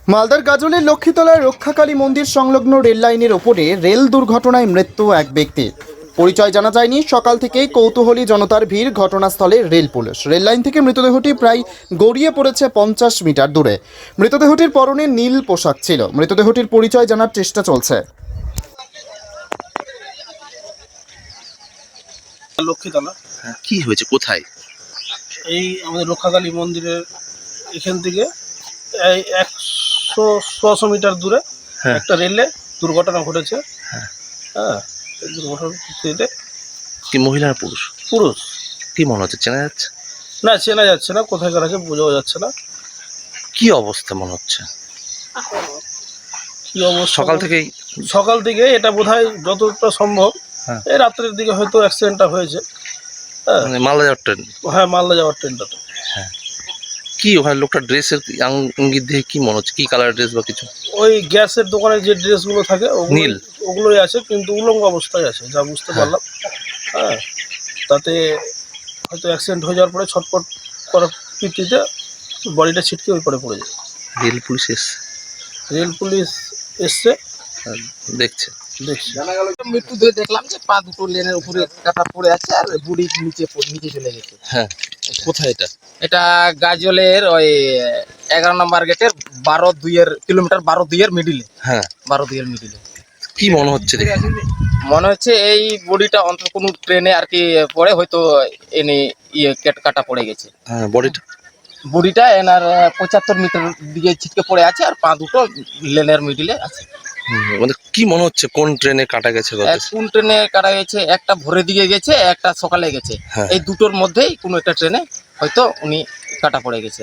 মালদার গাজলের লক্ষ্মীতলার রক্ষাকালী মন্দির সংলগ্ন রেল লাইনের ওপরে রেল দুর্ঘটনায় মৃত্যু এক ব্যক্তির। পরিচয় জানা যায়নি। সকাল থেকেই কৌতূহলী জনতার ভিড় ঘটনাস্থলে রেল পুলিশ। রেল লাইন থেকে মৃতদেহটি প্রায় গড়িয়ে পড়েছে 50 মিটার দূরে। মৃতদেহটির পরনে নীল পোশাক ছিল। মৃতদেহটির পরিচয় জানার চেষ্টা চলছে। লক্ষ্মীতলা। কি হয়েছে, কোথায়? এই আমাদের রক্ষাকালী মন্দিরের এখান থেকে এই 100 মিটার দূরে হ্যাঁ। একটা রেলে দুর্ঘটনা ঘটেছে। হ্যাঁ, এই দুর্ঘটনার ভিত্তিতে কি মহিলা না পুরুষ? পুরুষ। কি মনে হচ্ছে, চেনা যাচ্ছে? না, চেনা যাচ্ছে না, কোথায় কার আছে বোঝাও যাচ্ছে না। কি অবস্থা মনে হচ্ছে? কি অবস্থা সকাল থেকেই এটা বোধহয় যতটা সম্ভব হ্যাঁ। এই রাত্রের দিকে হয়তো অ্যাক্সিডেন্টটা হয়েছে। হ্যাঁ, মানে মালদা যাওয়ার ট্রেন? হ্যাঁ, মালদা যাওয়ার ট্রেনটাতে। কি ওখানে লোকটা ড্রেসের ইঙ্গিত দেখে কি মনে হচ্ছে? কি কালার ড্রেস বা কিছু? ওই গ্যাসের দোকানে যে ড্রেসগুলো থাকে নীল। ওগুলোই আছে, কিন্তু উলঙ্গ অবস্থায় আছে যা বুঝতে পারলাম। হ্যাঁ, তাতে হয়তো অ্যাক্সিডেন্ট হয়ে যাওয়ার পরে ছটপট করার ভিত্তিতে বডিটা ছিটকে ওই পরে পড়ে যায়। রেল পুলিশ এসছে? রেল পুলিশ এসছে, দেখছে। দেখছি। মৃত্যু দিয়ে দেখলাম যে পা দুটো লেনের উপরে কাটা পড়ে আছে আর বুড়ি নিচে চলে গেছে। হ্যাঁ, কোথায় এটা? এটা গাজলের ওই 11 নম্বর গেটের 12-2 কিলোমিটার 12-2 মিডিলে। হ্যাঁ, 12-2 মিডিলে কি মনে হচ্ছে দেখে? মনে হচ্ছে এই বডিটা অন্তত কোনো ট্রেনে আর কি পড়ে হয়তো এনে কাটা পড়ে গেছে। হ্যাঁ, বডিটা এনার 75 মিটার দিকে ছিটকে পড়ে আছে আর পা দুটো লেনের মিডিলে আছে। মানে কি মনে হচ্ছে কোন ট্রেনে কাটা গেছে? কোন ট্রেনে কাটা গেছে, একটা ভোরের দিকে গেছে, একটা সকালে গেছে। হ্যাঁ। এই দুটোর মধ্যেই কোনো একটা ট্রেনে হয়তো উনি কাটা পড়ে গেছে।